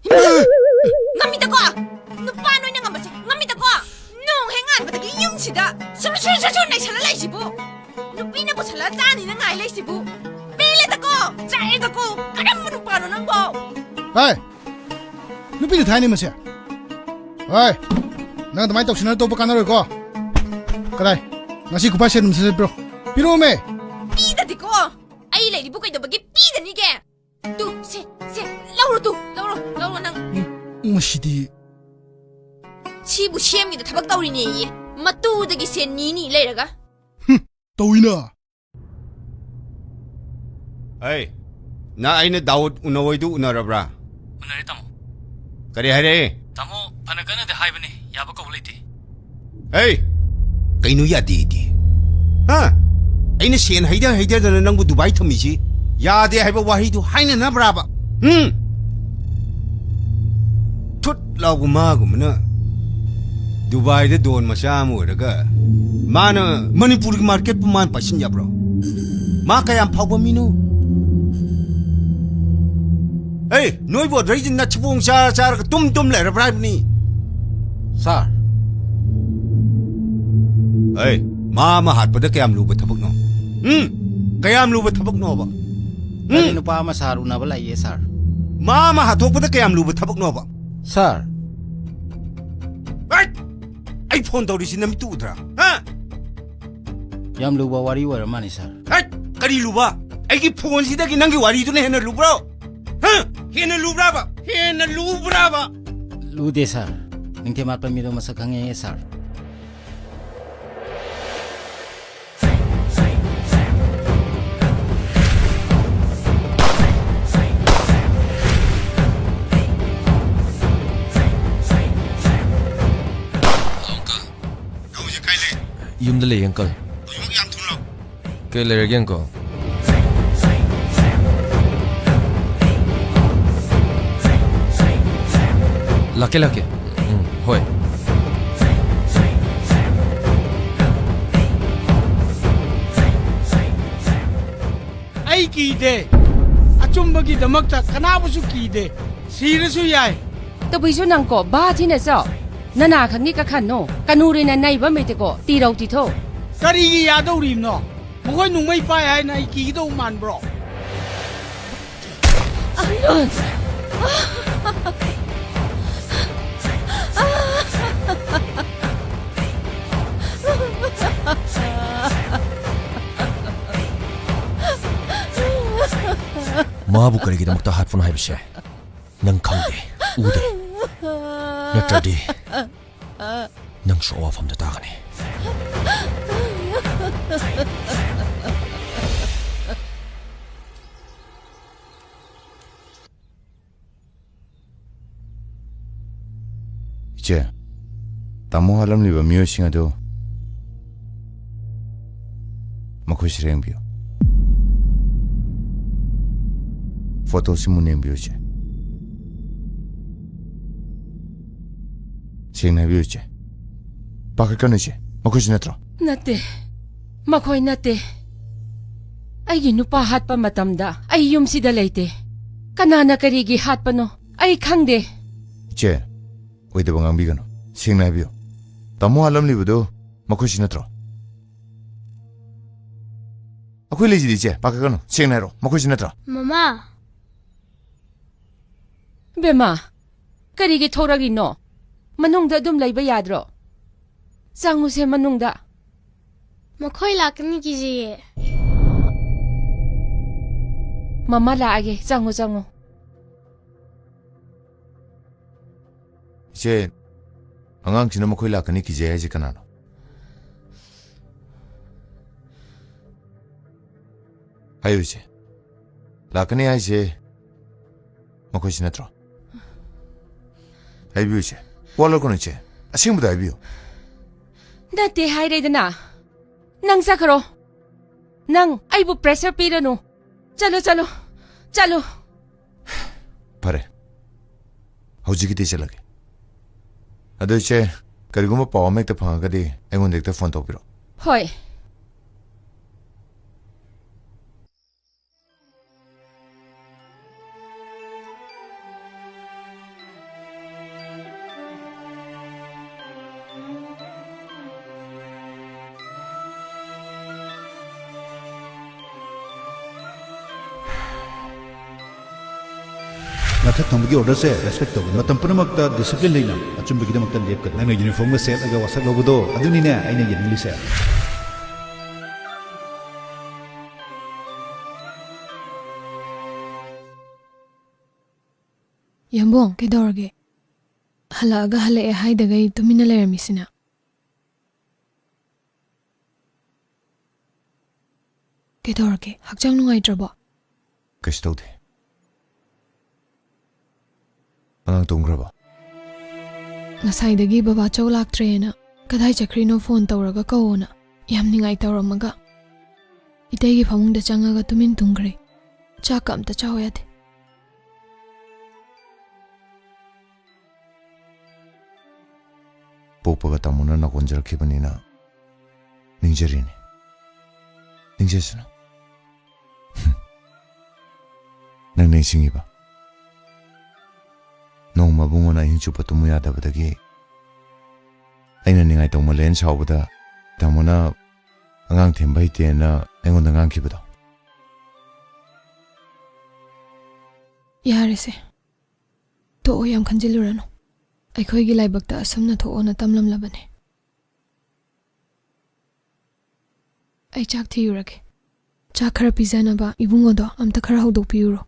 ngami da ko nu pa no nya ngam se ngami da ko no he ngan ba gi yum si da su nai chala lai si bu nu pi na bo chala cha ni na ngai lai si bu pe le da ko chai da ko kadam nu pa no nang bo ai nu pi thai ni ma se ai nang tamai tok sin to pa kan ro ko kadai ngasi ku pa se num se bro piro me pi da di ko ai lai di bu kai da ba gi pi da ni ke tu se lau nang ngasi chi bu shem gi da thabak tawri ne yi matu da gi se ni lai raga tawina ai na aina daud unawai du unarabra unare tamo kare hare tamo phanakana de haibani yaba ko leite ai kainu yadi di ha aina sen haida da nangbu dubai thamisi yade haiba wahi du haina na braba thut laguma gumna dubai de don masha mu daga mana manipur market pu man pasin ya bro ma kayam phawba minu hey noi bo rajin na chbung sa ka tum le ra bribe ni sir hey ma hat pa da kayam lu ba thabak no kayam lu ba thabak no ba kani nupa ama sir unaba laiye sir ma hathok pa da kayam lu ba thabak no ba sir ai phone tawri sin nam tu dra ha yam luba wari wara mani sir ai kari lu ba ai ki phone si da ki nang ki wari tu ne hena lu bro ha hena lu bra ba lude sir ningke mat pa mido masa khange sir yum dale uncle yum yam thun lo ke le again ko lake hoi ai ki de achumba gi damakta kana bu su ki de sira su yai to bisu nang ko ba thi na so nana khang ni ka khan no kanuri na nai ba me te ko ti rau ti tho kari gi ya do rim no mokoi nung mai pa ai nai ki do man bro mabu kari gi damakta hat phone hai bishe nang khangde ude natradi nang show off am da tagani 이제 나무 할람리바 미어싱아도 마코시랭비오 포토 시문행비오제 싱나비오제 바카카네제 마코시네트로 nate makhoi nate ai gi nupa hat pa matam da ai yum si da leite kanana kari gi hat pa no ai khang de 이제 오이데 방ang비가노 싱나비오 나무 할람리바도 마코시네트로 아쿠일리지 이제 바카카노 싱나로 마코시네트로 Mama, bema kari gi thoragi no manung da dum lai ba yadro sangu se manung da makhoi lakani kijiye. mama la age sangu 이제 안강 지나면 거의 라크니 기재해야지 까나노 아유 이제 라크니 아이제 먹고 지나들어 아이비오 이제 월로 거는 이제 아침부터 아이비오 nate hai re da na nang sa kharo nang ai bu pressure pi ra no chalo 바래 hauji 되실라게 아도 이제 그리고 뭐 파워맥도 방아가디 앵원덱도 폰 도비로 hoi ꯃꯊꯛ ꯊꯪꯕꯒꯤ ꯑꯣꯔꯗꯔꯁꯦ respect ꯇꯧꯒ ꯃꯇꯝ ꯄꯨꯝꯅꯃꯛꯇ discipline ꯂꯩꯅ ꯑꯆꯨꯝꯕꯒꯤꯗꯃꯛꯇ ꯂꯦꯞꯀꯗ ꯅꯪꯅ ꯌꯨꯅꯤꯐꯣꯔꯝꯒ ꯁꯦꯠꯂꯒ ꯋꯥꯁꯛ ꯂꯧꯕꯗꯣ ꯑꯗꯨꯅꯤꯅꯦ ꯑꯩꯅ ꯌꯦꯡꯅꯤꯡꯂꯤꯁꯦ ꯌꯥꯝꯕꯣꯡ ꯀꯩꯗꯧꯔꯒꯦ ꯍꯜꯂꯛꯑꯒ ꯍꯜꯂꯛꯑꯦ ꯍꯥꯏꯗꯒꯩ ꯇꯨꯃꯤꯟꯅ ꯂꯩꯔꯝꯃꯤꯁꯤꯅ ꯀꯩꯗꯧꯔꯒꯦ ꯍꯛꯆꯥꯡ ꯅꯨꯡꯉꯥꯏꯇ꯭ꯔꯕꯣ ꯀꯩꯁꯨ ꯇꯧꯗꯦ ꯑꯉꯥꯡ ꯇꯨꯝꯈ꯭ꯔꯕ ꯉꯁꯥꯏꯗꯒꯤ ꯕꯕꯥꯆꯧ ꯂꯥꯛꯇ꯭ꯔꯦꯅ ꯀꯗꯥꯏ ꯆꯠꯈ꯭ꯔꯤꯅꯣ ꯐꯣꯟ ꯇꯧꯔꯒ ꯀꯧꯋꯣꯅ ꯌꯥꯝ ꯅꯤꯡꯉꯥꯏ ꯇꯧꯔꯝꯃꯒ ꯏꯇꯩꯒꯤ ꯐꯃꯨꯡꯗ ꯆꯪꯉꯒ ꯇꯨꯃꯤꯟ ꯇꯨꯝꯈ꯭ꯔꯦ ꯆꯥꯛꯀ ꯑꯝꯇ ꯆꯥꯎ ꯌꯥꯗꯦ ꯄꯣꯛꯄꯒ ꯇꯥꯃꯣꯅ ꯅꯥꯀꯣꯟꯖꯔꯛꯈꯤꯕꯅꯤꯅ ꯅꯤꯡꯖꯔꯤꯅꯤ ꯅꯤꯡꯖꯁꯅꯨ ꯅꯪ ꯅꯤꯡꯁꯤꯡꯉꯤꯕ ꯅꯣꯡꯃ ꯕꯨꯡꯉꯣꯅ ꯑꯍꯤꯡ ꯆꯨꯞꯄ ꯇꯨꯝꯃꯨ ꯌꯥꯗꯕꯗꯒꯤ ꯑꯩꯅ ꯅꯤꯡꯉꯥꯏ ꯇꯧꯃꯜꯂꯦꯅ ꯁꯥꯎꯕꯗ ꯇꯥꯃꯣꯅ ꯑꯉꯥꯡ ꯊꯦꯝꯕ ꯍꯩꯇꯦꯅ ꯑꯩꯉꯣꯟꯗ ꯉꯥꯡꯈꯤꯕꯗꯣ ꯌꯥꯔꯦꯁꯦ ꯇꯣꯛꯑꯣ ꯌꯥꯝ ꯈꯟꯖꯤꯜꯂꯨꯔꯅꯨ ꯑꯩꯈꯣꯏꯒꯤ ꯂꯥꯏꯕꯛꯇ ꯑꯁꯨꯝꯅ ꯊꯣꯛꯑꯣꯅ ꯇꯝꯂꯝꯂꯕꯅꯤ ꯑꯩ ꯆꯥꯛ ꯊꯤꯌꯨꯔꯒꯦ ꯆꯥꯛ ꯈꯔ ꯄꯤꯖꯅꯕ ꯏꯕꯨꯡꯉꯣꯗꯣ ꯑꯝꯇ ꯈꯔ ꯍꯧꯗꯣꯛꯄꯤꯌꯨꯔꯣ